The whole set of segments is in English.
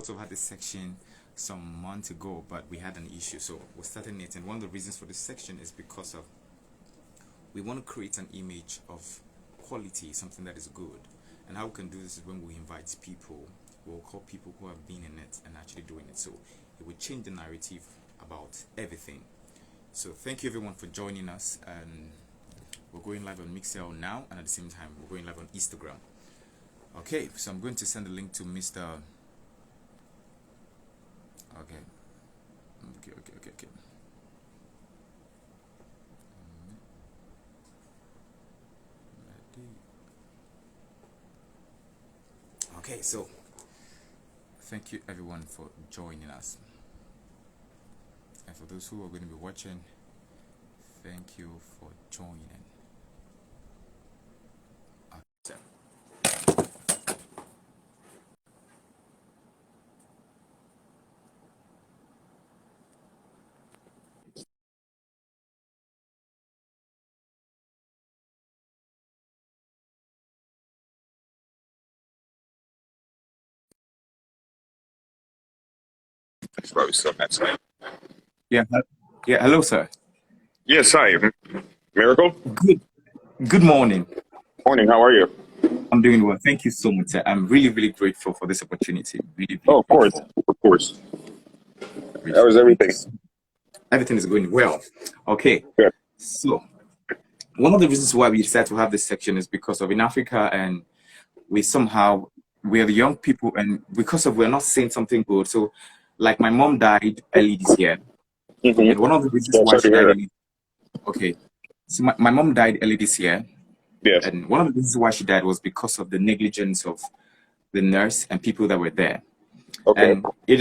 supposed to have had this section some months ago, but we had an issue, so we're starting it. And one of the reasons for this section is because of we want to create an image of quality, something that is good. And how we can do this is when we invite people, we'll call people who have been in it and actually doing it. So it will change the narrative about everything. So thank you everyone for joining us, and we're going live on Mixel now, and at the same time we're going live on Instagram. Okay, so I'm going to send the link to Mr. Okay. Okay, so thank you everyone for joining us. And for those who are going to be watching, thank you for joining. Okay. It's probably still that side. Yeah, hello sir. Yes, hi. Miracle? Good morning. Morning, how are you? I'm doing well. Thank you so much, sir. I'm really grateful for this opportunity. Really Oh, of course. grateful. Of course. Grateful. How is everything? Everything is going well. Okay. Good. So one of the reasons why we decided to have this section is because of in Africa, and we're the young people, and because of we're not saying something good. So like my mom died early this year. And one of the reasons why she died early, okay. So my mom died early this year. Yes. And one of the reasons why she died was because of the negligence of the nurse and people that were there. Okay. And it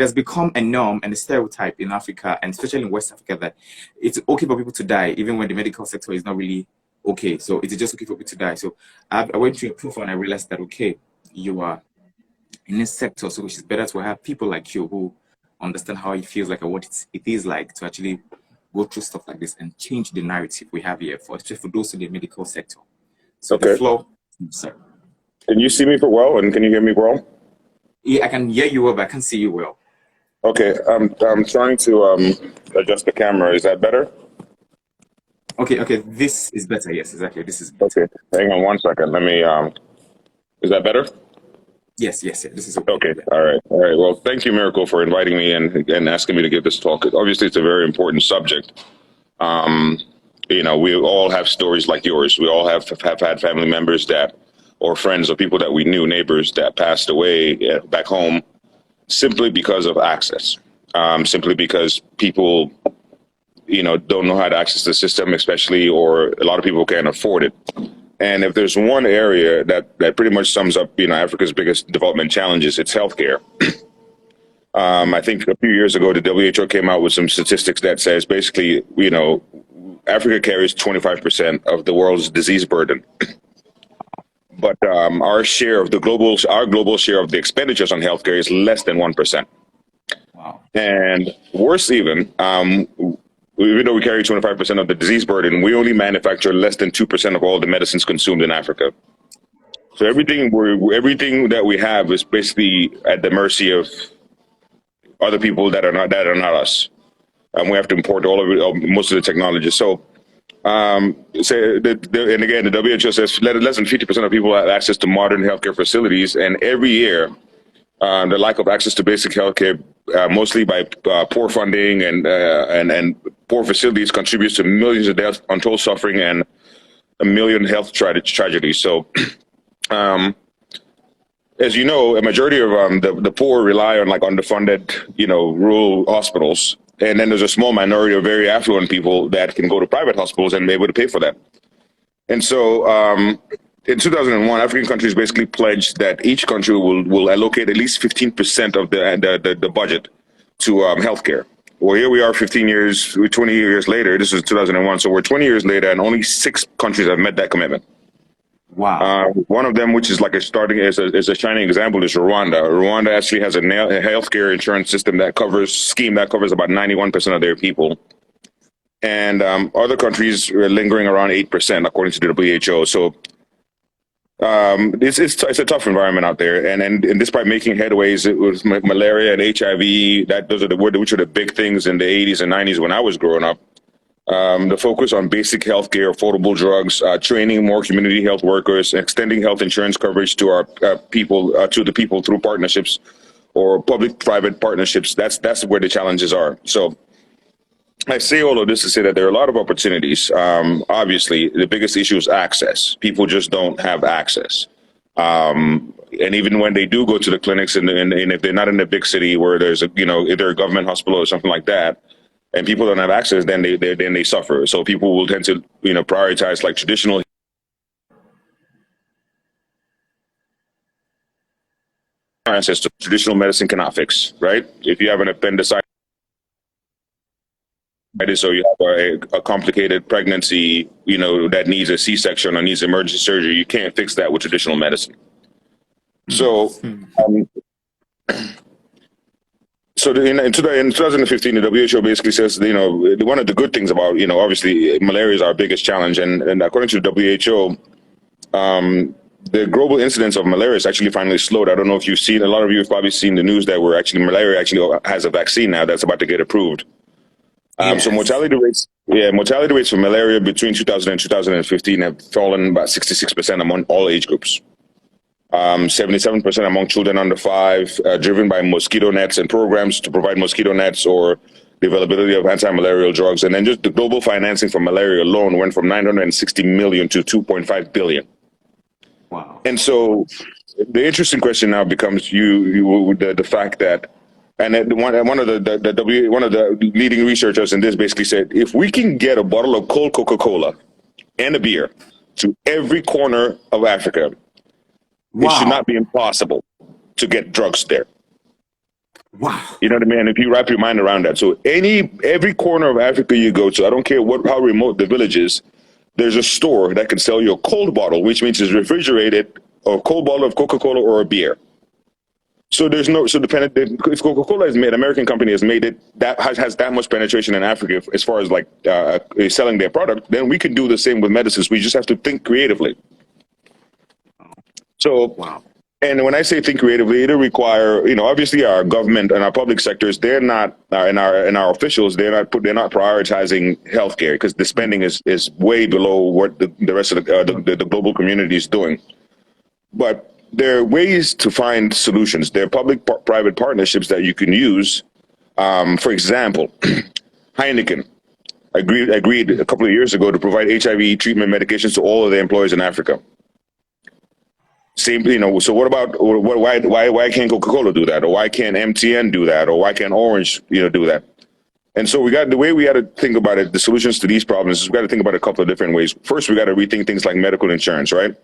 has become a norm and a stereotype in Africa, and especially in West Africa, that it's okay for people to die even when the medical sector is not really okay. So it's just okay for people to die. So I went through a profile and I realized that okay, you are in this sector, so it's better to have people like you who understand how it feels like and what it is like to actually go through stuff like this and change the narrative we have here for those in the medical sector. So Okay. the floor, sir. Can you see me for well, and can you hear me well? Yeah, I can hear you well, but I can't see you well. Okay, I'm trying to adjust the camera. Is that better? Okay, this is better. Yes, exactly. This is better. Okay, hang on one second. Let me. Is that better? Yes. This is okay. Okay. Yeah. All right. Well, thank you, Miracle, for inviting me and asking me to give this talk. Obviously, it's a very important subject. We all have stories like yours. We all have had family members or friends or people that we knew, neighbors that passed away back home simply because of access. Simply because people, don't know how to access the system, especially, or a lot of people can't afford it. And if there's one area that pretty much sums up, Africa's biggest development challenges, it's healthcare. I think a few years ago, the WHO came out with some statistics that says basically, Africa carries 25% of the world's disease burden. But our global share of the expenditures on healthcare is less than 1%. Wow. And worse even though we carry 25% of the disease burden, we only manufacture less than 2% of all the medicines consumed in Africa. So everything that we have is basically at the mercy of other people that are not us. We have to import most of the technology. So, and again, the WHO says less than 50% of people have access to modern healthcare facilities, and every year, the lack of access to basic healthcare, mostly by poor funding and poor facilities, contributes to millions of deaths, untold suffering, and a million health tragedies. So, as you know, a majority of the poor rely on underfunded, rural hospitals, and then there's a small minority of very affluent people that can go to private hospitals and be able to pay for that. And so, in 2001, African countries basically pledged that each country will allocate at least 15% of the budget to healthcare. Well, here we are 20 years later. This is 2001, so we're 20 years later, and only 6 countries have met that commitment. Wow. One of them, which is like a shining example, is Rwanda. Rwanda actually has a healthcare insurance system that covers about 91% of their people. And other countries are lingering around 8%, according to the WHO. So It's a tough environment out there, and despite making headways, it was malaria and HIV. Which are the big things in the 80s and 90s when I was growing up. The focus on basic healthcare, affordable drugs, training more community health workers, extending health insurance coverage to our people, to the people through partnerships or public-private partnerships. That's where the challenges are. So I say all of this to say that there are a lot of opportunities. Obviously, the biggest issue is access. People just don't have access. And even when they do go to the clinics, and if they're not in a big city where there's either a government hospital or something like that, and people don't have access, then they suffer. So people will tend to prioritize like traditional access to traditional medicine cannot fix. Right? If you have an appendicitis, so you have a complicated pregnancy, that needs a C-section or needs emergency surgery, you can't fix that with traditional medicine. So, in 2015, the WHO basically says, one of the good things about, obviously malaria is our biggest challenge, and according to the WHO, the global incidence of malaria is actually finally slowed. I don't know if you've seen, a lot of you have probably seen the news that malaria actually has a vaccine now that's about to get approved. Yes. So mortality rates for malaria between 2000 and 2015 have fallen about 66% among all age groups. 77% among children under 5, driven by mosquito nets and programs to provide mosquito nets or the availability of anti-malarial drugs. And then just the global financing for malaria alone went from 960 million to 2.5 billion. Wow. And so the interesting question now becomes the fact that, and one of the leading researchers in this basically said, if we can get a bottle of cold Coca-Cola and a beer to every corner of Africa, wow, it should not be impossible to get drugs there. Wow. You know what I mean? If you wrap your mind around that. So every corner of Africa you go to, I don't care how remote the village is, there's a store that can sell you a cold bottle, which means it's refrigerated, or a cold bottle of Coca-Cola or a beer. So if Coca-Cola is made, American company has made it, that has that much penetration in Africa as far as like selling their product, then we can do the same with medicines. We just have to think creatively. So, wow. And when I say think creatively, it'll require, obviously our government and our public sectors, they're not, and our officials, they're not prioritizing healthcare because the spending is way below what the rest of the global community is doing. But there are ways to find solutions. There are public-private partnerships that you can use. For example, Heineken agreed a couple of years ago to provide HIV treatment medications to all of their employees in Africa. Same, so what about, why can't Coca-Cola do that? Or why can't MTN do that? Or why can't Orange, do that? And so the way we got to think about it, the solutions to these problems is we got to think about it a couple of different ways. First, we got to rethink things like medical insurance, right?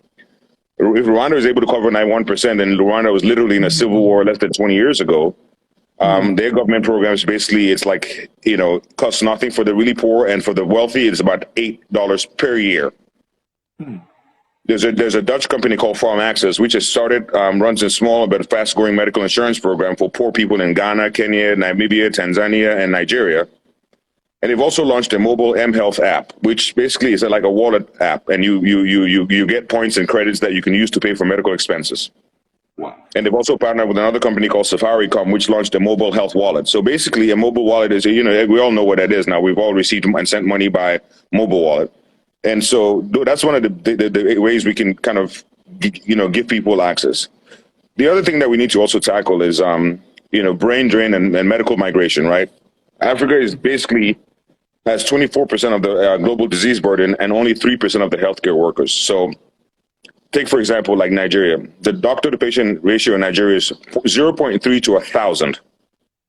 If Rwanda was able to cover 91%, and Rwanda was literally in a civil war less than 20 years ago, their government programs basically, it's like, cost nothing for the really poor, and for the wealthy, it's about $8 per year. There's a Dutch company called Farm Access, which has started, runs a small but fast-growing medical insurance program for poor people in Ghana, Kenya, Namibia, Tanzania, and Nigeria. And they've also launched a mobile mHealth app, which basically is like a wallet app, and you get points and credits that you can use to pay for medical expenses. Wow. And they've also partnered with another company called Safaricom, which launched a mobile health wallet. So basically, a mobile wallet is, we all know what that is now. We've all received and sent money by mobile wallet. And so that's one of the ways we can kind of, give people access. The other thing that we need to also tackle is, brain drain and medical migration, right? Africa is basically has 24% of the global disease burden and only 3% of the healthcare workers. So take, for example, like Nigeria. The doctor-to-patient ratio in Nigeria is 0.3 to 1,000.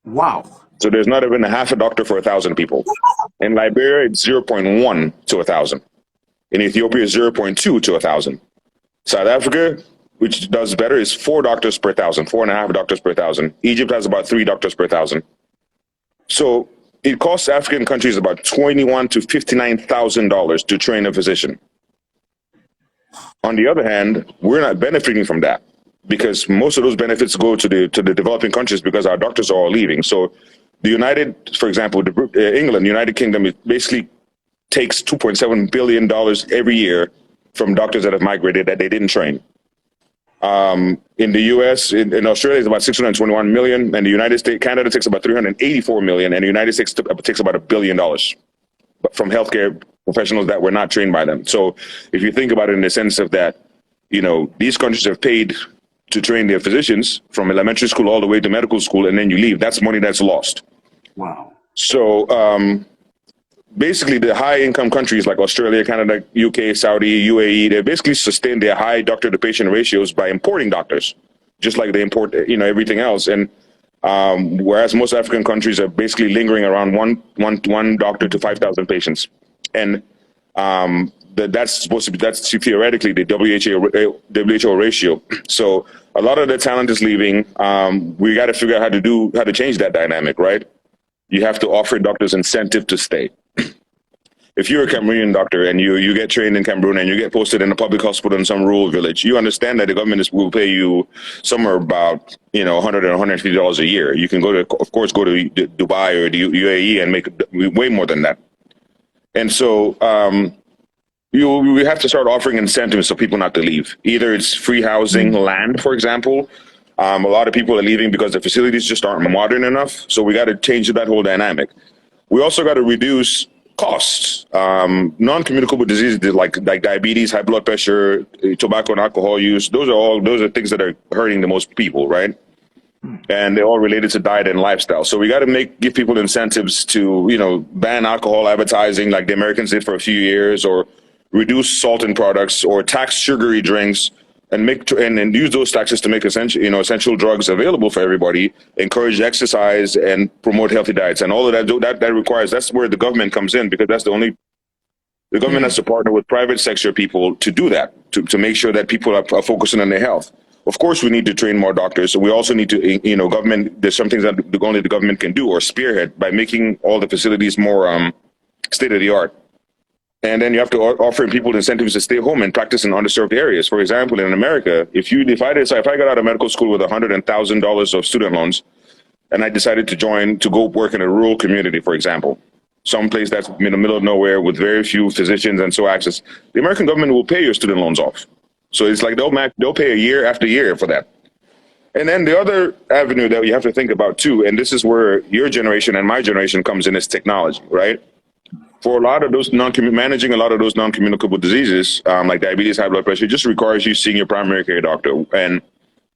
Wow. So there's not even a half a doctor for 1,000 people. In Liberia, it's 0.1 to 1,000. In Ethiopia, it's 0.2 to 1,000. South Africa, which does better, is 4 doctors per 1,000, 4.5 doctors per 1,000. Egypt has about 3 doctors per 1,000. So it costs African countries about $21,000 to $59,000 to train a physician. On the other hand, we're not benefiting from that because most of those benefits go to the developing countries because our doctors are all leaving. So for example, England, United Kingdom, it basically takes $2.7 billion every year from doctors that have migrated that they didn't train. In the U.S., in Australia, it's about 621 million, and the United States, Canada takes about 384 million, and the United States takes about $1 billion from healthcare professionals that were not trained by them. So if you think about it in the sense of that, these countries have paid to train their physicians from elementary school all the way to medical school, and then you leave. That's money that's lost. Wow. So basically, the high-income countries like Australia, Canada, UK, Saudi, UAE, they basically sustain their high doctor-to-patient ratios by importing doctors, just like they import, everything else. And whereas most African countries are basically lingering around one doctor to 5,000 patients, and that's theoretically the WHO ratio. So a lot of the talent is leaving. We got to figure out how to change that dynamic, right? You have to offer doctors incentive to stay. If you're a Cameroonian doctor and you get trained in Cameroon and you get posted in a public hospital in some rural village, you understand that the government will pay you somewhere about $100 and $150 a year. You can go to Dubai or the UAE and make way more than that. And so we have to start offering incentives for people not to leave. Either it's free housing, land, for example. A lot of people are leaving because the facilities just aren't modern enough. So we got to change that whole dynamic. We also got to reduce costs. Non-communicable diseases like diabetes, high blood pressure, tobacco and alcohol use. Those are things that are hurting the most people, right? And they're all related to diet and lifestyle. So we got to give people incentives to, ban alcohol advertising like the Americans did for a few years, or reduce salt in products, or tax sugary drinks, and use those taxes to make essential drugs available for everybody, encourage exercise, and promote healthy diets. And all of that requires, that's where the government comes in, because the government has to partner with private sector people to do that, to make sure that people are focusing on their health. Of course, we need to train more doctors. So we also need to, there's some things that only the government can do or spearhead by making all the facilities more state of the art. And then you have to offer people incentives to stay home and practice in underserved areas. For example, in America, if I got out of medical school with $100,000 of student loans, and I decided to go work in a rural community, for example, someplace that's in the middle of nowhere with very few physicians and so access, the American government will pay your student loans off. So it's like they'll pay a year after year for that. And then the other avenue that you have to think about too, and this is where your generation and my generation comes in, is technology, right? For a lot of those managing a lot of those non-communicable diseases, like diabetes, high blood pressure, just requires you seeing your primary care doctor, and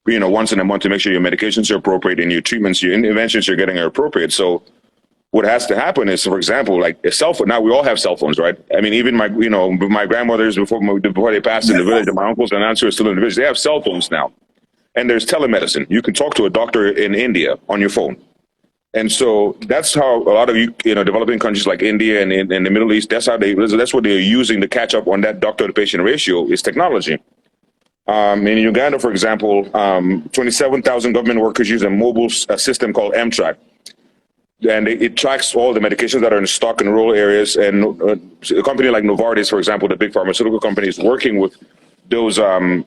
once in a month, to make sure your medications are appropriate and your treatments, your interventions you're getting are appropriate. So what has to happen is, for example, like a cell phone. Now we all have cell phones, right? I mean, even my grandmothers before they passed in the village, and my uncles and aunts who are still in the village, they have cell phones now. And there's telemedicine. You can talk to a doctor in India on your phone. And so that's how a lot of developing countries like India and in the Middle East, that's what they're using to catch up on that doctor-to-patient ratio, is technology. In Uganda, for example, 27,000 government workers use a mobile system called M-Track. And it tracks all the medications that are in stock in rural areas. And a company like Novartis, for example, the big pharmaceutical company, is working with those cell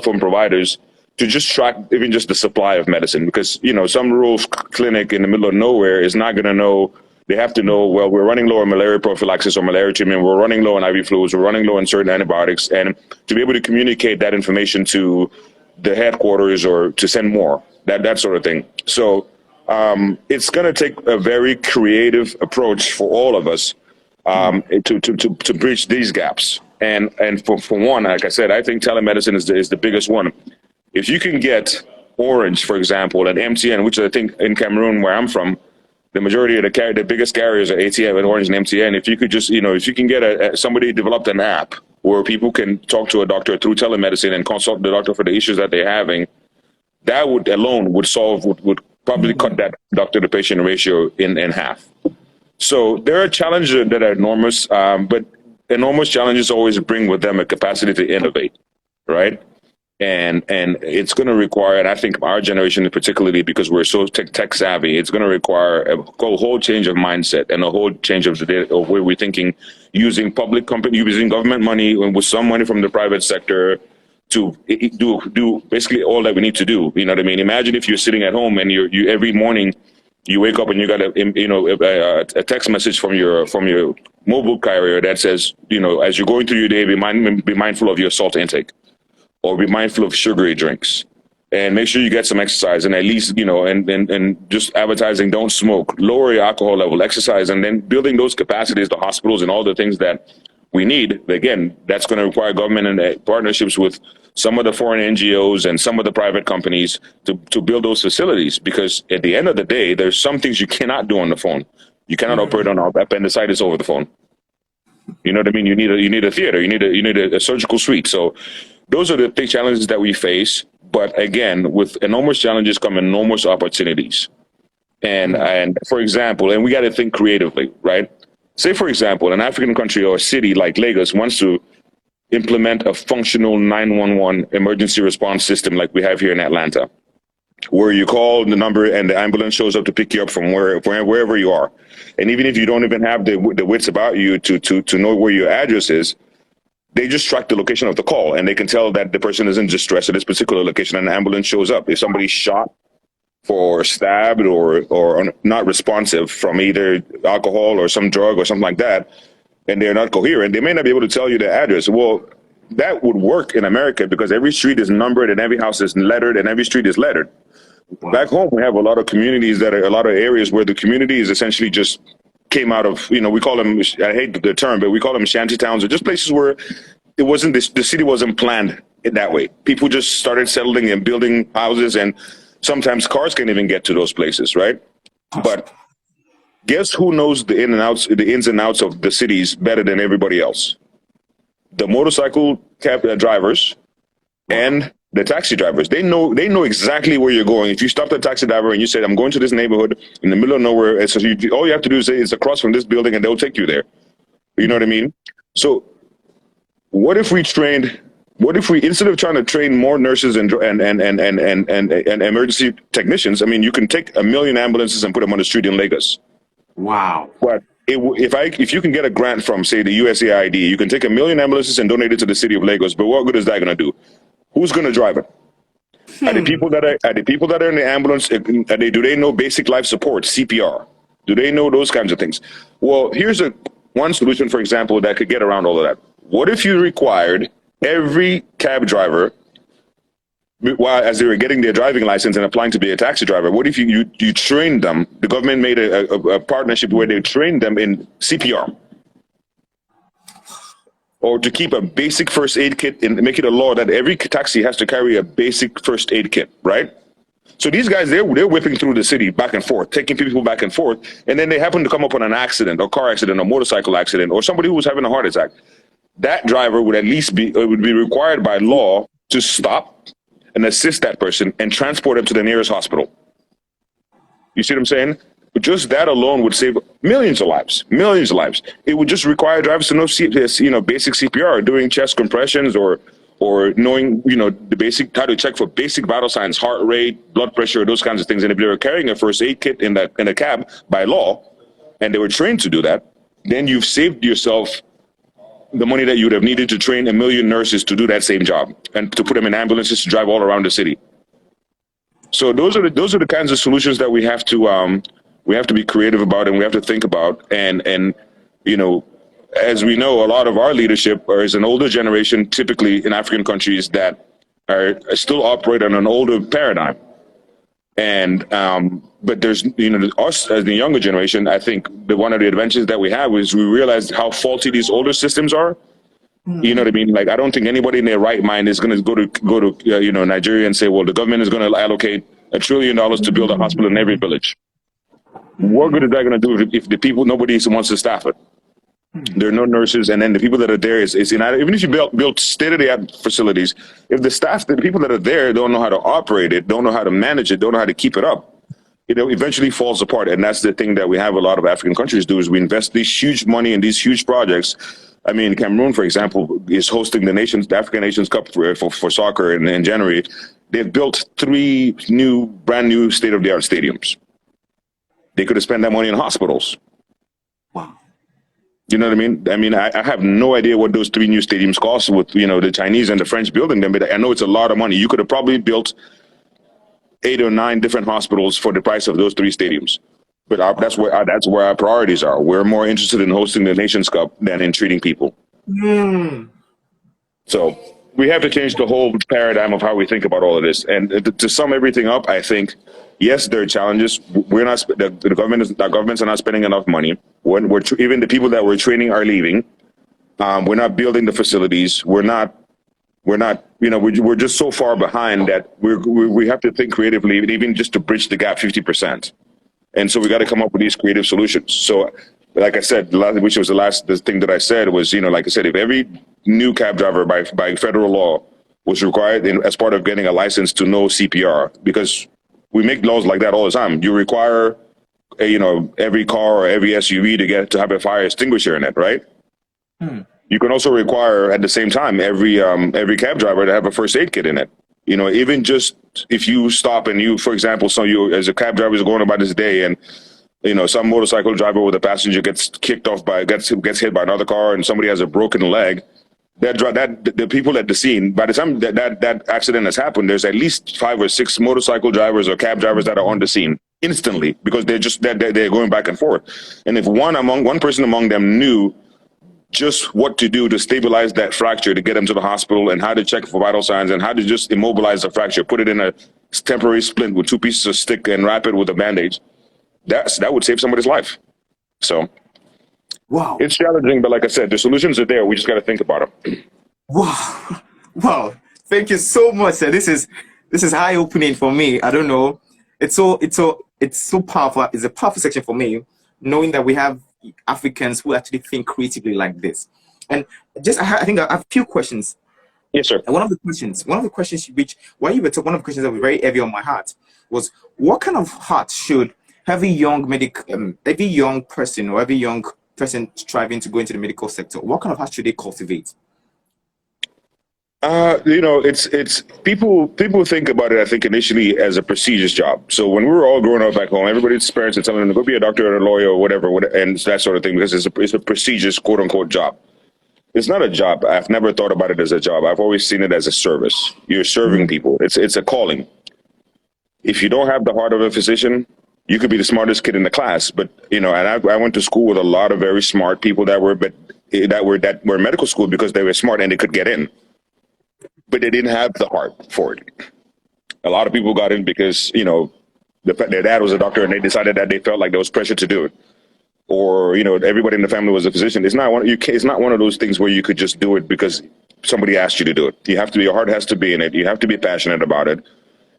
phone providers to just track even just the supply of medicine, because some rural clinic in the middle of nowhere is not going to know. They have to know, well, we're running low on malaria prophylaxis or malaria treatment, we're running low on IV fluids, we're running low on certain antibiotics, and to be able to communicate that information to the headquarters or to send more, that sort of thing. So it's going to take a very creative approach for all of us to bridge these gaps. And for one, like I said, I think telemedicine is the biggest one. If you can get Orange, for example, and MTN, which I think in Cameroon, where I'm from, the majority of the biggest carriers are ATM and Orange and MTN. If you could just, if you can get somebody developed an app where people can talk to a doctor through telemedicine and consult the doctor for the issues that they're having, that would probably cut that doctor-to-patient ratio in half. So there are challenges that are enormous, but enormous challenges always bring with them a capacity to innovate, right? And it's going to require, and I think our generation particularly, because we're so tech savvy, it's going to require a whole change of mindset and a whole change of where we're thinking, using using government money and with some money from the private sector to do basically all that we need to do. You know what I mean? Imagine if you're sitting at home and you every morning you wake up and you got a text message from your mobile carrier that says, as you're going through your day, be mindful of your salt intake. or be mindful of sugary drinks, and make sure you get some exercise, and at least, and just advertising, don't smoke, lower your alcohol level, exercise, and then building those capacities, the hospitals and all the things that we need. Again, that's going to require government and partnerships with some of the foreign NGOs and some of the private companies to build those facilities, because at the end of the day, there's some things you cannot do on the phone. You cannot operate on appendicitis over the phone. You know what I mean? You need a theater, you need a surgical suite. So those are the big challenges that we face. But again, with enormous challenges come enormous opportunities. And for example, and we got to think creatively, right? Say, for example, an African country or a city like Lagos wants to implement a functional 911 emergency response system like we have here in Atlanta, where you call the number and the ambulance shows up to pick you up from wherever you are. And even if you don't even have the wits about you to know where your address is, they just track the location of the call, and they can tell that the person is in distress at this particular location, and an ambulance shows up. If somebody's shot or stabbed or not responsive from either alcohol or some drug or something like that, and they're not coherent, they may not be able to tell you the address. Well, that would work in America because every street is numbered and every house is lettered and every street is lettered. Wow. Back home, we have a lot of communities a lot of areas where the community is essentially just came out of, we call them, I hate the term, but we call them shanty towns, or just places where it wasn't, the city wasn't planned in that way. People just started settling and building houses, and sometimes cars can't even get to those places, right? But guess who knows the ins and outs of the cities better than everybody else? The motorcycle cab drivers and the taxi drivers. They know exactly where you're going. If you stop the taxi driver and you say, I'm going to this neighborhood in the middle of nowhere, so all you have to do is say it's across from this building, and they'll take you there. You know what I mean? So what if we, instead of trying to train more nurses and emergency technicians, you can take 1 million ambulances and put them on the street in Lagos. Wow. But if you can get a grant from, say, the USAID, you can take 1 million ambulances and donate it to the city of Lagos. But what good is that going to do? Who's going to drive it? Are the people that are in the ambulance, do they know basic life support, CPR? Do they know those kinds of things? Well, here's one solution, for example, that could get around all of that. What if you required every cab driver, as they were getting their driving license and applying to be a taxi driver, what if you trained them? The government made a partnership where they trained them in CPR, or to keep a basic first aid kit, and make it a law that every taxi has to carry a basic first aid kit, right? So these guys, they're whipping through the city back and forth, taking people back and forth, and then they happen to come up on an accident, or car accident, or motorcycle accident, or somebody who was having a heart attack. That driver would would be required by law to stop and assist that person and transport them to the nearest hospital. You see what I'm saying? But just that alone would save millions of lives, millions of lives. It would just require drivers to know, basic CPR, doing chest compressions, or knowing, the basic, how to check for basic vital signs, heart rate, blood pressure, those kinds of things. And if they were carrying a first aid kit in a cab by law, and they were trained to do that, then you've saved yourself the money that you would have needed to train 1 million nurses to do that same job, and to put them in ambulances to drive all around the city. So those are the kinds of solutions that we have to be creative about, and we have to think about. And as we know, a lot of our leadership is an older generation, typically in African countries, that are still operate on an older paradigm. And but there's us as the younger generation. I think one of the advantages that we have is we realize how faulty these older systems are. You know what I mean? Like, I don't think anybody in their right mind is going to go to Nigeria and say, well, the government is going to allocate $1 trillion to build a hospital in every village. What good is that going to do if the people, nobody wants to staff it? There are no nurses, and then the people that are there is even if you build state-of-the-art facilities, if the people that are there don't know how to operate it, don't know how to manage it, don't know how to keep it up, it eventually falls apart. And that's the thing that we have a lot of African countries do, is we invest these huge money in these huge projects. Cameroon, for example, is hosting the African Nations Cup for soccer in January. They've built 3 brand new state-of-the-art stadiums. They could have spent that money in hospitals. Wow. You know what I mean? I have no idea what those 3 new stadiums cost, with the Chinese and the French building them, but I know it's a lot of money. You could have probably built 8 or 9 different hospitals for the price of those 3 stadiums. But that's where our priorities are. We're more interested in hosting the Nations Cup than in treating people. So we have to change the whole paradigm of how we think about all of this. And to sum everything up, I think, yes, there are challenges. We're not, the governments are not spending enough money. When even the people that we're training are leaving. We're not building the facilities. We're not, we're just so far behind that we have to think creatively, even just to bridge the gap 50%. And so we got to come up with these creative solutions. So, like I said, which was the thing that I said was, like I said, if every new cab driver by federal law was required as part of getting a license to know CPR, because we make laws like that all the time. You require, every car or every SUV to have a fire extinguisher in it, right? You can also require at the same time every cab driver to have a first aid kit in it. Even just if you stop and you, for example, so you as a cab driver is going about this day and some motorcycle driver with a passenger gets hit by another car and somebody has a broken leg. The people at the scene, by the time that accident has happened, there's at least 5 or 6 motorcycle drivers or cab drivers that are on the scene instantly because they're going back and forth. And if one person among them knew just what to do to stabilize that fracture, to get them to the hospital, and how to check for vital signs, and how to just immobilize the fracture, put it in a temporary splint with 2 pieces of stick and wrap it with a bandage, that would save somebody's life. So, wow, it's challenging, but like I said, the solutions are there. We just got to think about them. Wow! Thank you so much, sir. This is eye opening for me. I don't know. It's so powerful. It's a powerful section for me, knowing that we have Africans who actually think creatively like this. And I think I have a few questions. Yes, sir. And one of the questions which while you were talking, one of the questions that was very heavy on my heart was, what kind of heart should every young person or every young person striving to go into the medical sector, what kind of heart should they cultivate? It's people think about it, I think, initially as a prestigious job. So when we were all growing up back home, everybody's parents would tell them to go be a doctor or a lawyer or whatever, and that sort of thing, because it's a prestigious quote unquote job. It's not a job. I've never thought about it as a job. I've always seen it as a service. You're serving people. It's a calling. If you don't have the heart of a physician, you could be the smartest kid in the class, but and I went to school with a lot of very smart people that were in medical school because they were smart and they could get in. But they didn't have the heart for it. A lot of people got in because, their dad was a doctor and they decided that they felt like there was pressure to do it. Or, everybody in the family was a physician. It's not one of those things where you could just do it because somebody asked you to do it. Your heart has to be in it. You have to be passionate about it.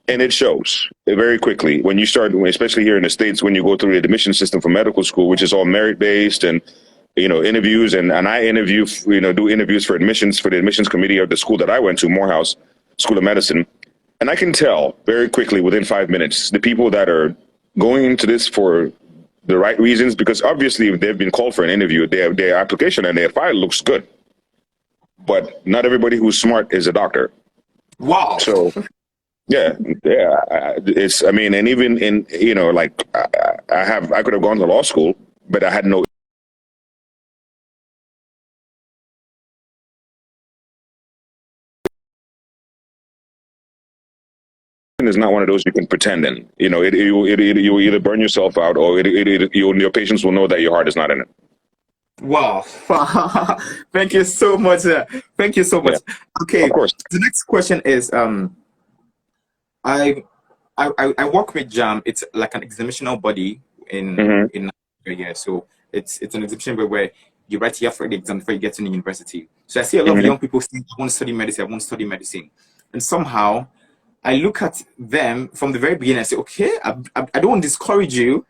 And it shows very quickly when you start, especially here in the States, when you go through the admission system for medical school, which is all merit-based and interviews, and I interview, do interviews for the admissions committee of the school that I went to, Morehouse School of Medicine. And I can tell very quickly within 5 minutes, the people that are going into this for the right reasons, because obviously if they've been called for an interview, their application and their file looks good. But not everybody who's smart is a doctor. Wow. So yeah. And even in, I could have gone to law school, but I had no is not one of those you can pretend in. You'll either burn yourself out or your patients will know that your heart is not in it. Wow. Thank you so much. Thank you so much. Yeah. Okay. Of course. The next question is, I work with JAM. It's like an examinational body in Nigeria. So it's an exhibition where you write here for the exam before you get to the university. So I see a lot of young people saying, I want to study medicine, I want to study medicine. And somehow I look at them from the very beginning and say, okay, I don't want to discourage you,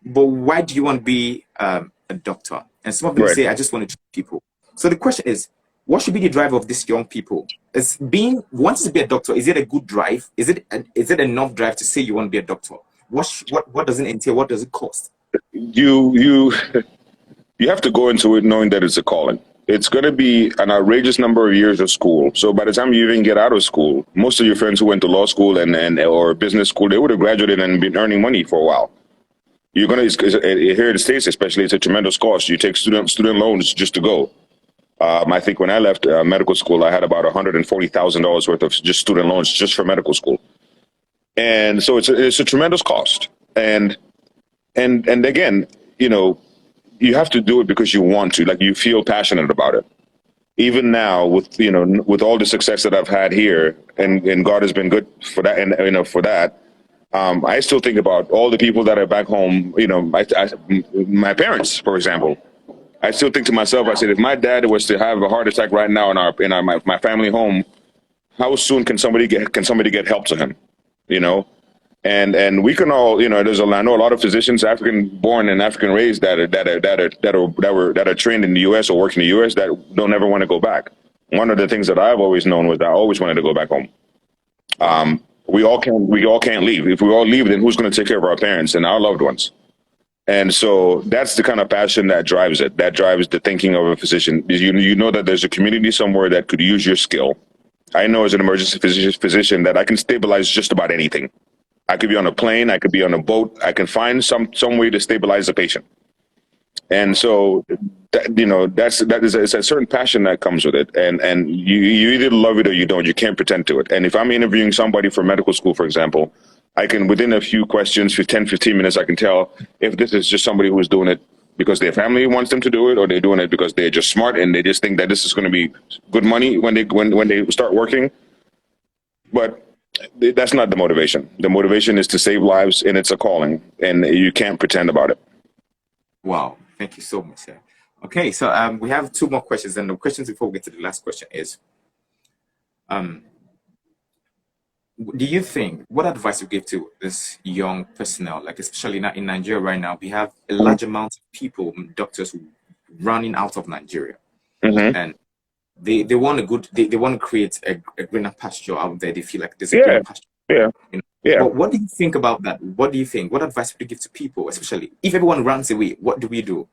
but why do you want to be a doctor? And some of them say, I just want to treat people. So the question is, what should be the drive of these young people? Wanting to be a doctor, is it a good drive? Is it enough drive to say you want to be a doctor? What does it entail? What does it cost? You have to go into it knowing that it's a calling. It's going to be an outrageous number of years of school. So by the time you even get out of school, most of your friends who went to law school or business school, they would have graduated and been earning money for a while. You're going to, here in the States especially, it's a tremendous cost. You take student loans just to go. I think when I left medical school, I had about $140,000 worth of just student loans just for medical school. And so it's a tremendous cost. And again, you have to do it because you want to, like you feel passionate about it. even now with with all the success that I've had here, and God has been good for that, and for that, I still think about all the people that are back home. My parents, for example. I still think to myself, I said, if my dad was to have a heart attack right now my family home, how soon can somebody get help to him? And we can all, I know a lot of physicians, African born and African raised, that are trained in the U.S. or work in the U.S. that don't ever want to go back. One of the things that I've always known was that I always wanted to go back home. We all can't leave. If we all leave, then who's going to take care of our parents and our loved ones? And so that's the kind of passion that drives it. That drives the thinking of a physician. You know that there's a community somewhere that could use your skill. I know as an emergency physician that I can stabilize just about anything. I could be on a plane, I could be on a boat, I can find some way to stabilize the patient. And so, that is a certain passion that comes with it. And you either love it or you don't. You can't pretend to it. And if I'm interviewing somebody for medical school, for example, I can, within a few questions, for 10, 15 minutes, I can tell if this is just somebody who's doing it because their family wants them to do it, or they're doing it because they're just smart and they just think that this is going to be good money when they start working. But that's not the motivation. The motivation is to save lives, and it's a calling, and you can't pretend about it. Wow, thank you so much, sir. Okay, so we have two more questions, and the questions before we get to the last question is, do you think, what advice you give to this young personnel, like especially now in Nigeria right now, we have a large amount of people, doctors, running out of Nigeria, and they want they want to create a greener pasture out there. They feel like there's a greener pasture. Yeah. But what do you think about that? What do you think? What advice would you give to people, especially if everyone runs away? What do we do?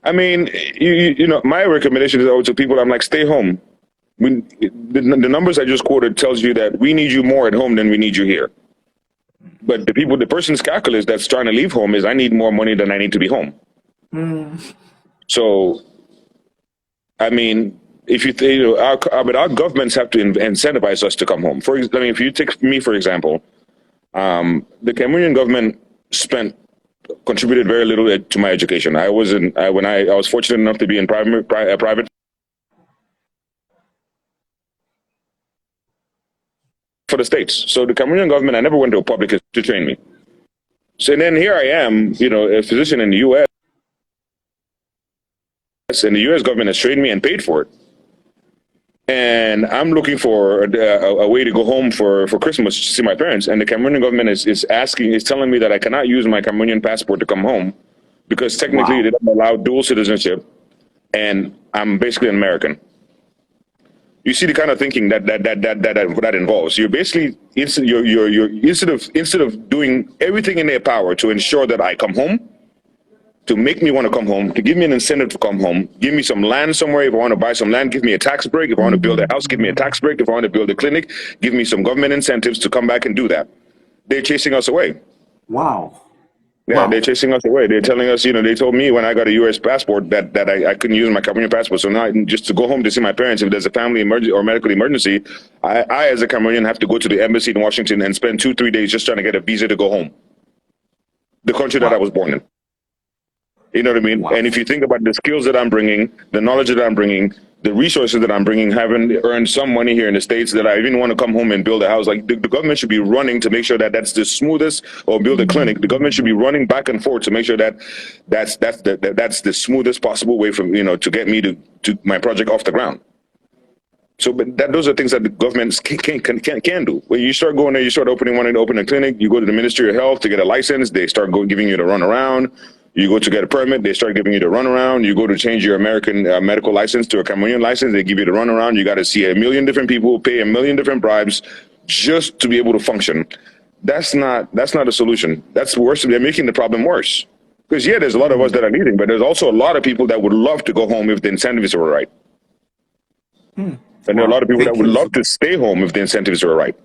I mean, my recommendation is always to people. I'm like, stay home. The numbers I just quoted tells you that we need you more at home than we need you here. But the person's calculus that's trying to leave home is, I need more money than I need to be home. So, I mean, our governments have to incentivize us to come home. If you take me, for example, the Cameroonian government contributed very little to my education. I was fortunate enough to be in private for the States. So the Cameroonian government, I never went to a public to train me. So then here I am, a physician in the U.S. and the U.S. government has trained me and paid for it. And I'm looking for a way to go home for Christmas to see my parents. And the Cameroonian government is telling me that I cannot use my Cameroonian passport to come home because technically they don't allow dual citizenship, and I'm basically an American. You see the kind of thinking that involves. You're basically instead of doing everything in their power to ensure that I come home, to make me want to come home, to give me an incentive to come home, give me some land somewhere. If I want to buy some land, give me a tax break. If I want to build a house, give me a tax break. If I want to build a clinic, give me some government incentives to come back and do that. They're chasing us away. Wow. Yeah, They're chasing us away. They're telling us, they told me when I got a U.S. passport that I couldn't use my Cameroonian passport. So now just to go home to see my parents, if there's a family emergency or medical emergency, I as a Cameroonian have to go to the embassy in Washington and spend 2-3 days just trying to get a visa to go home. The country that I was born in. You know what I mean? Wow. And if you think about the skills that I'm bringing, the knowledge that I'm bringing, the resources that I'm bringing, having earned some money here in the States, that I even want to come home and build a house, like the government should be running to make sure that that's the smoothest, or build a clinic. The government should be running back and forth to make sure that that's the smoothest possible way from, to get me to my project off the ground. So, but those are things that the governments can do. When you start going there, you start wanting to open a clinic, you go to the Ministry of Health to get a license, they start giving you the runaround. You go to get a permit, they start giving you the runaround. You go to change your American medical license to a Cameroonian license, they give you the runaround. You got to see 1 million different people, pay 1 million different bribes just to be able to function. That's not a solution. That's worse. They're making the problem worse. Because there's a lot of us that are leaving, but there's also a lot of people that would love to go home if the incentives were right. And there are a lot of people that would love to stay home if the incentives were right.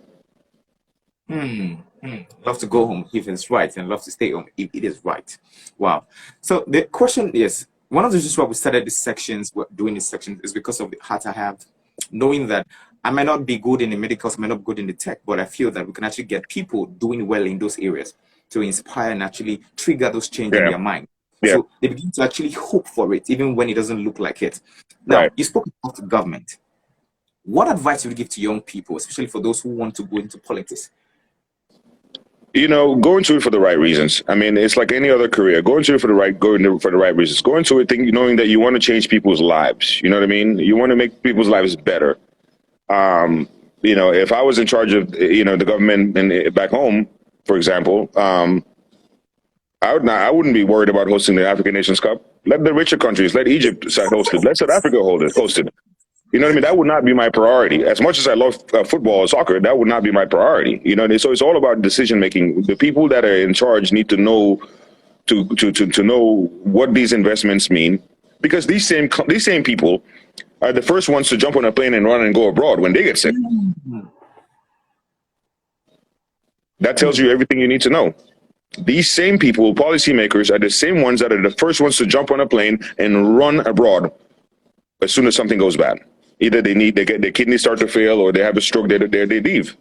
Love to go home if it's right, and love to stay home if it is right. Wow. So the question is, one of the reasons why we started doing these sections is because of the heart I have, knowing that I might not be good in the medicals, I might not be good in the tech, but I feel that we can actually get people doing well in those areas to inspire and actually trigger those changes in their mind. So they begin to actually hope for it, even when it doesn't look like it. Now, Right. you spoke about the government. What advice would you give to young people, especially for those who want to go into politics? Go into it for the right reasons. I mean, it's like any other career. Go into it for the right reasons. Go into it knowing that you want to change people's lives. You know what I mean? You want to make people's lives better. If I was in charge of the government and back home, for example, I wouldn't be worried about hosting the African Nations Cup. Let the richer countries, let Egypt host it. Let South Africa host it. You know what I mean? That would not be my priority. As much as I love football or soccer, that would not be my priority. So it's all about decision making. The people that are in charge need to know to know what these investments mean, because these same people are the first ones to jump on a plane and run and go abroad when they get sick. That tells you everything you need to know. These same people, policymakers, are the same ones that are the first ones to jump on a plane and run abroad as soon as something goes bad. Either they get their kidneys start to fail, or they have a stroke, they leave.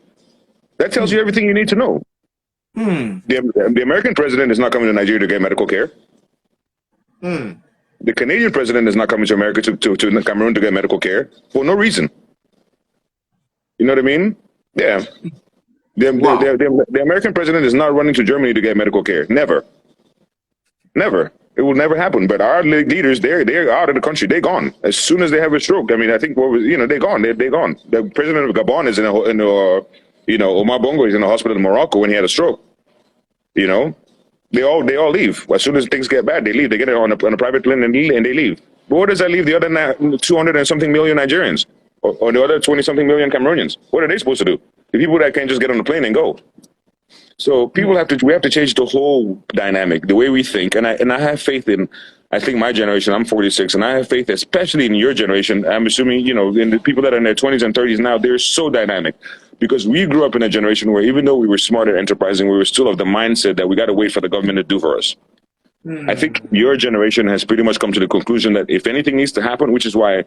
That tells you everything you need to know. The American president is not coming to Nigeria to get medical care. The Canadian president is not coming to America to Cameroon to get medical care for no reason. You know what I mean? Yeah. The American president is not running to Germany to get medical care. Never. It will never happen. But our leaders, they're out of the country. They're gone as soon as they have a stroke. I mean, I think they're gone. They're gone. The president of Gabon is Omar Bongo is in the hospital in Morocco when he had a stroke. They all leave as soon as things get bad. They leave. They get on a private plane and they leave. But what does that leave the other 200 and something million Nigerians or the other 20 something million Cameroonians? What are they supposed to do? The people that can't just get on the plane and go. So we have to change the whole dynamic, the way we think. And I have faith in, I think my generation, I'm 46, and I have faith, especially in your generation. I'm assuming, in the people that are in their 20s and 30s now, they're so dynamic, because we grew up in a generation where even though we were smart and enterprising, we were still of the mindset that we got to wait for the government to do for us. I think your generation has pretty much come to the conclusion that if anything needs to happen, which is why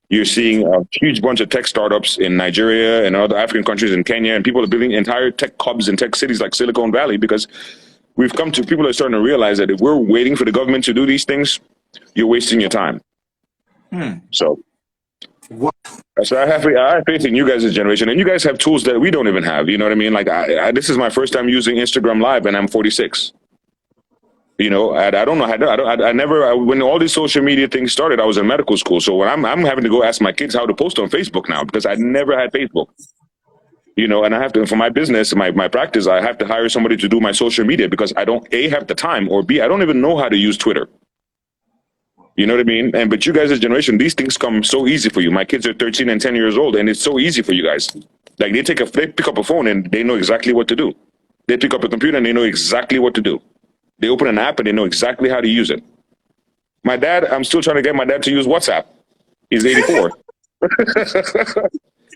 you're seeing a huge bunch of tech startups in Nigeria and other African countries, in Kenya, and people are building entire tech hubs in tech cities like Silicon Valley, because people are starting to realize that if we're waiting for the government to do these things, you're wasting your time. So I have faith in you guys' generation, and you guys have tools that we don't even have. You know what I mean? Like this is my first time using Instagram Live, and I'm 46. I don't know how when all these social media things started, I was in medical school. So when I'm having to go ask my kids how to post on Facebook now, because I never had Facebook, and I have to, for my business, my practice, I have to hire somebody to do my social media, because I don't have the time, or B, I don't even know how to use Twitter. You know what I mean? But you guys' generation, these things come so easy for you. My kids are 13 and 10 years old, and it's so easy for you guys. Like they pick up a phone and they know exactly what to do. They pick up a computer and they know exactly what to do. They open an app and they know exactly how to use it. My dad, I'm still trying to get my dad to use WhatsApp. He's 84.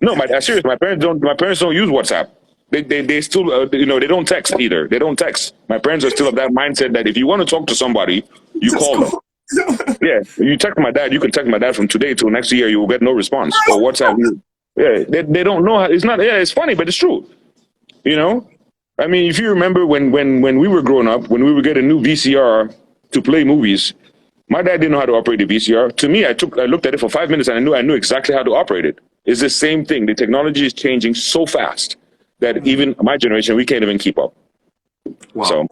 No, serious. My parents don't use WhatsApp. They still, they don't text either. They don't text. My parents are still of that mindset that if you want to talk to somebody, you call them. Yeah, you text my dad. You can text my dad from today till next year. You will get no response. Or WhatsApp. Yeah, they don't know how. It's not. Yeah, it's funny, but it's true. I mean, if you remember when we were growing up, when we would get a new VCR to play movies, my dad didn't know how to operate the VCR. To me, I looked at it for 5 minutes and I knew exactly how to operate it. It's the same thing. The technology is changing so fast that even my generation, we can't even keep up. Wow. So,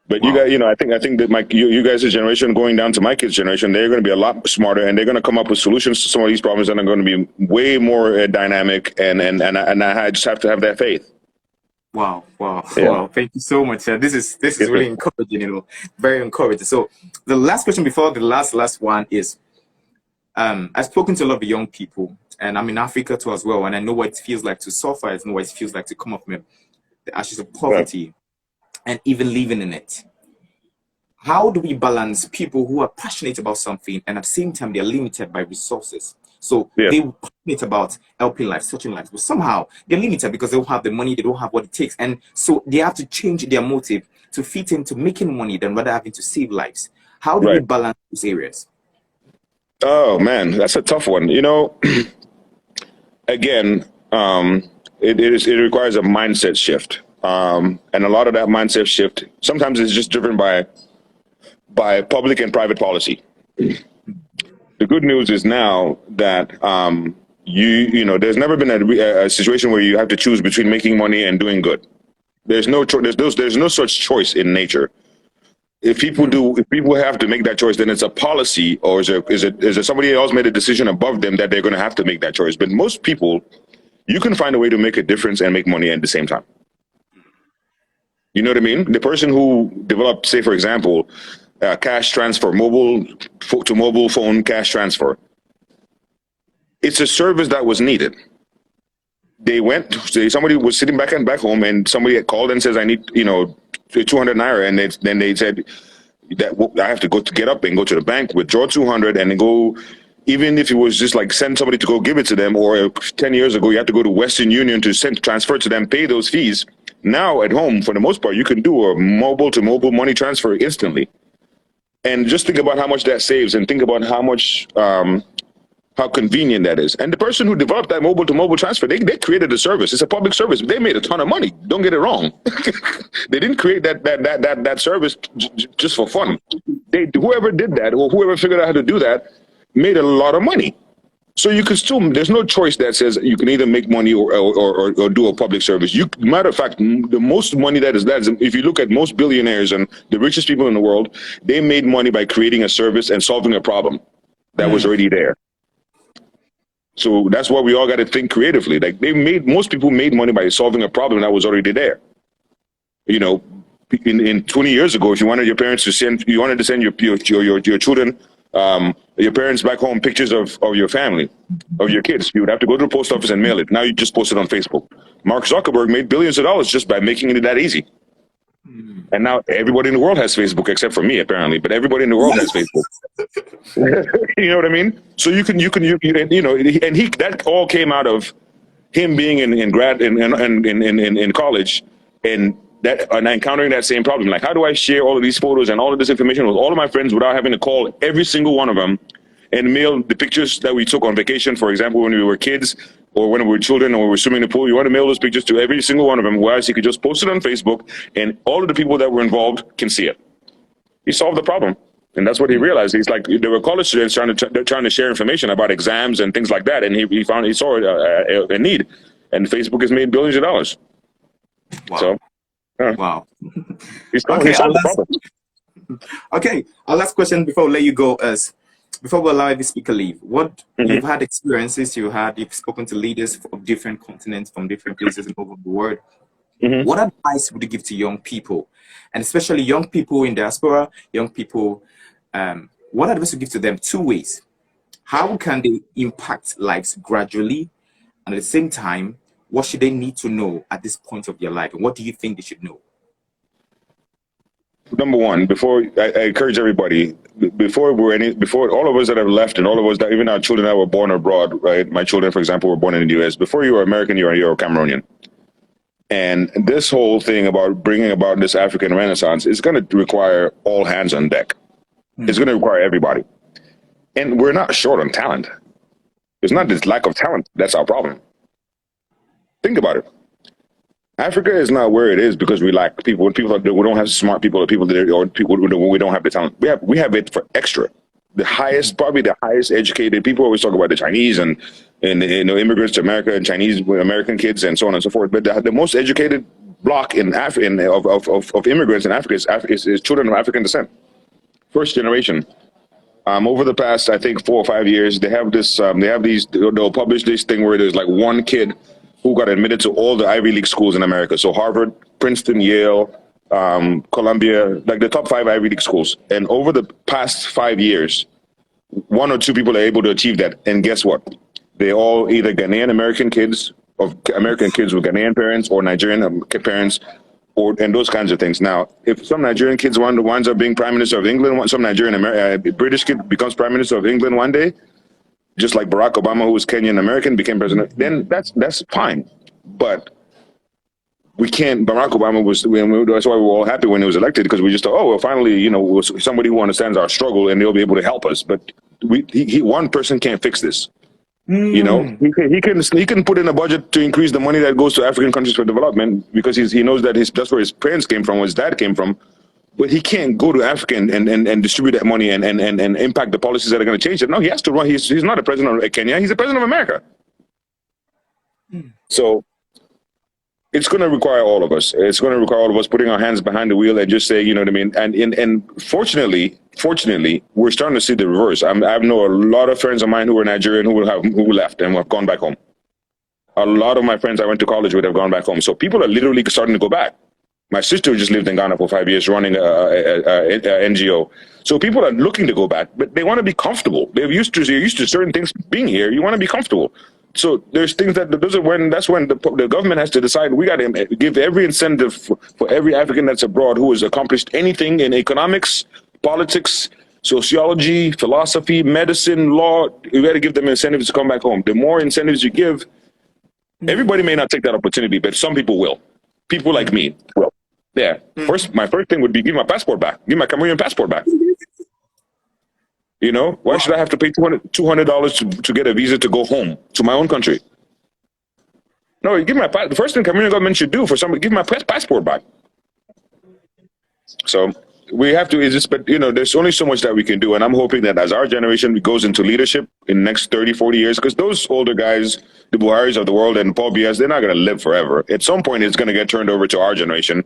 but you guys, I think that you guys' generation going down to my kids' generation, they're going to be a lot smarter, and they're going to come up with solutions to some of these problems that are going to be way more dynamic. And I just have to have that faith. Wow. Thank you so much. This is really encouraging, very encouraging. So the last question before the last one is, I've spoken to a lot of young people, and I'm in Africa too as well, and I know what it feels like to suffer. I know what it feels like to come up from the ashes of poverty and even living in it. How do we balance people who are passionate about something and at the same time they're limited by resources? So they're passionate about helping lives, touching lives, but somehow they're limited because they don't have the money, they don't have what it takes. And so they have to change their motive to fit into making money than rather having to save lives. How do we balance those areas? Oh, man, that's a tough one. Again, it requires a mindset shift. And a lot of that mindset shift, sometimes it's just driven by public and private policy. The good news is now that there's never been a situation where you have to choose between making money and doing good. There's no there's no such choice in nature. If people have to make that choice, then it's a policy, or is it somebody else made a decision above them that they're going to have to make that choice? But most people, you can find a way to make a difference and make money at the same time. You know what I mean? The person who developed, say, for example, cash transfer, mobile to mobile phone cash transfer. It's a service that was needed. Somebody was sitting back home, and somebody had called and says, I need, 200 naira. And then they said that I have to get up and go to the bank, withdraw 200, and then go, even if it was just like send somebody to go give it to them, or 10 years ago, you have to go to Western Union to transfer to them, pay those fees. Now at home, for the most part, you can do a mobile to mobile money transfer instantly. And just think about how much that saves, and think about how much, how convenient that is. And the person who developed that mobile to mobile transfer, they created a service. It's a public service. They made a ton of money. Don't get it wrong. They didn't create that service just for fun. Whoever did that, or whoever figured out how to do that, made a lot of money. So you can still, there's no choice that says you can either make money or do a public service. Matter of fact, the most money that is, if you look at most billionaires and the richest people in the world, they made money by creating a service and solving a problem that was already there. So that's why we all got to think creatively. Like most people made money by solving a problem that was already there. In 20 years ago, if you wanted your parents to send your children, your parents back home, pictures of your family, of your kids, you would have to go to the post office and mail it. Now you just post it on Facebook. Mark Zuckerberg made billions of dollars just by making it that easy. And now everybody in the world has Facebook, except for me, apparently. But everybody in the world has Facebook. You know what I mean? So you can, and that all came out of him being in college, and encountering that same problem. Like, how do I share all of these photos and all of this information with all of my friends without having to call every single one of them and mail the pictures that we took on vacation, for example, when we were kids, or when we were children, or we were swimming in the pool? You want to mail those pictures to every single one of them, whereas he could just post it on Facebook, and all of the people that were involved can see it. He solved the problem. And that's what he realized. He's like, there were college students trying to share information about exams and things like that. And he saw a need, and Facebook has made billions of dollars. Wow. So, wow. He solved the problem. Okay. Our last question before we let you go is, before we allow every speaker leave, what you've had experiences, you've spoken to leaders of different continents, from different places all over the world. What advice would you give to young people, and especially young people in diaspora, young people? What advice would you give to them? Two ways. How can they impact lives gradually? And at the same time, what should they need to know at this point of their life? And what do you think they should know? Number one, I encourage everybody, before all of us that have left, and all of us that, even our children that were born abroad, right? My children, for example, were born in the US. Before you were American, you're a Cameroonian. And this whole thing about bringing about this African Renaissance is going to require all hands on deck. It's going to require everybody. And we're not short on talent. It's not this lack of talent that's our problem. Think about it. Africa is not where it is because we lack people. When we don't have smart people, or people we don't have the talent. We have it for extra. Probably the highest educated people. Always talk about the Chinese and immigrants to America, and Chinese American kids, and so on and so forth. But the most educated block of immigrants in Africa is children of African descent, first generation. Over the past, I think, 4 or 5 years, they'll publish this thing where there's like one kid who got admitted to all the Ivy League schools in America. So Harvard, Princeton, Yale, Columbia, like the top 5 Ivy League schools. And over the past 5 years, 1 or 2 people are able to achieve that. And guess what? They're all either Ghanaian American kids, or American kids with Ghanaian parents, or Nigerian parents, and those kinds of things. Now, if some Nigerian kids winds up being Prime Minister of England, some British kid becomes Prime Minister of England one day, just like Barack Obama, who was Kenyan American, became president, then that's fine. But we can't. Barack Obama that's why we were all happy when he was elected, because we just thought, oh, well, finally, somebody who understands our struggle and they'll be able to help us. But one person can't fix this. He can put in a budget to increase the money that goes to African countries for development, because he knows that that's where his parents came from, where his dad came from. but he can't go to Africa and distribute that money and impact the policies that are going to change it. No, he has to run. He's not the president of Kenya. He's the president of America. So it's going to require all of us. It's going to require all of us putting our hands behind the wheel and just say, you know what I mean? And fortunately, we're starting to see the reverse. I know a lot of friends of mine who are Nigerian who left and have gone back home. A lot of my friends I went to college with have gone back home. So people are literally starting to go back. My sister just lived in Ghana for 5 years running a NGO. So people are looking to go back, but they want to be comfortable. They're used to certain things being here. You want to be comfortable. So there's things that's when the government has to decide. We got to give every incentive for every African that's abroad who has accomplished anything in economics, politics, sociology, philosophy, medicine, law. You got to give them incentives to come back home. The more incentives you give, everybody may not take that opportunity, but some people will. People like me will. Yeah. My first thing would be give my passport back. Give my Cameroonian passport back. You know, why should I have to pay $200 to get a visa to go home to my own country? No, give the first thing Cameroonian government should do for somebody, give my passport back. So we have to, but you know, there's only so much that we can do. And I'm hoping that as our generation goes into leadership in the next 30, 40 years, because those older guys, the Buharis of the world and Paul Biya's, they're not going to live forever. At some point, it's going to get turned over to our generation.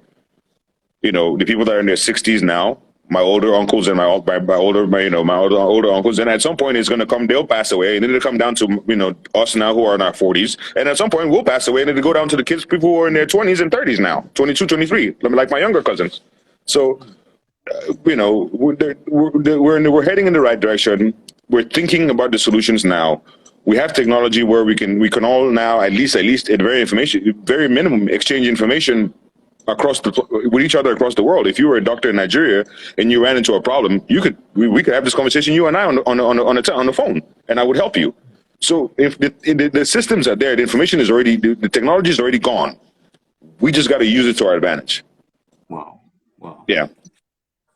You know, the people that are in their 60s now, my older uncles and my older uncles, and at some point it's going to come, they'll pass away, and then it'll come down to, you know, us now who are in our 40s, and at some point we'll pass away, and it'll go down to the kids, people who are in their 20s and 30s now, 22, 23, like my younger cousins. So, you know, we're heading in the right direction. We're thinking about the solutions now. We have technology where we can all now at least at very minimum exchange information with each other across the world. If you were a doctor in Nigeria and you ran into a problem, we could have this conversation, you and I, on the phone, and I would help you. So if the systems are there, the information is already, the technology is already gone. We just got to use it to our advantage. Wow. Yeah.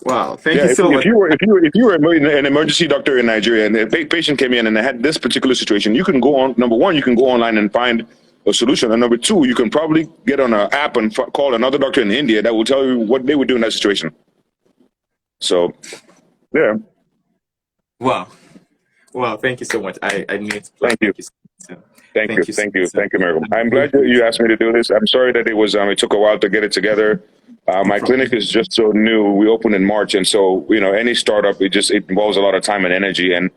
Wow. Thank you so much. If you were an emergency doctor in Nigeria and a patient came in and they had this particular situation, you can go on. Number one, you can go online and find a solution, and number two, you can probably get on an app and call another doctor in India that will tell you what they would do in that situation. So, yeah. Wow. Thank you so much. I need to thank you. Thank you, Miracle. I'm glad that you asked me to do this. I'm sorry that it took a while to get it together. My clinic is just so new. We opened in March, and so, you know, any startup, it involves a lot of time and energy, and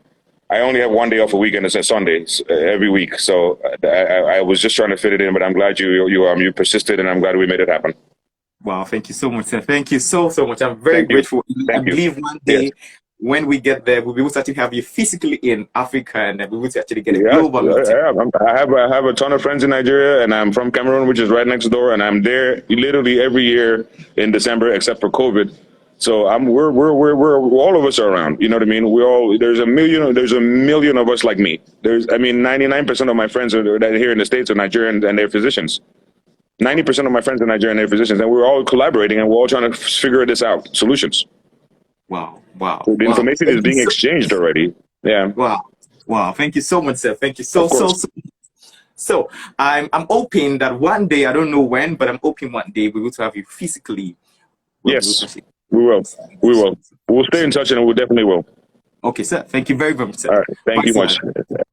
I only have one day off a week, and it's a Sunday every week. So I was just trying to fit it in, but I'm glad you persisted, and I'm glad we made it happen. Wow, thank you so much, sir. Thank you so much. I'm very grateful. I believe one day when we get there, we'll be able to actually have you physically in Africa, and we'll be able to actually get a global meeting. I have a ton of friends in Nigeria, and I'm from Cameroon, which is right next door, and I'm there literally every year in December, except for COVID. So we're all of us are around. You know what I mean? There's a million of us like me. 99% of my friends that are here in the States are Nigerian, and they're physicians. 90% of my friends are Nigerian, and they're physicians, and we're all collaborating, and we're all trying to figure this out, solutions. Wow. So the information is being exchanged already. Yeah. Wow. Thank you so much, sir. Thank you so. So I'm hoping that one day, I don't know when, but I'm hoping one day we will have you physically. Yes. We will. We'll stay in touch, and we definitely will. Okay, sir. Thank you very much, sir. All right. Thank you much.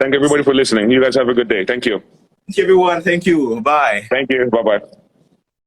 Thank everybody for listening. You guys have a good day. Thank you. Thank you, everyone. Thank you. Bye. Thank you. Bye-bye.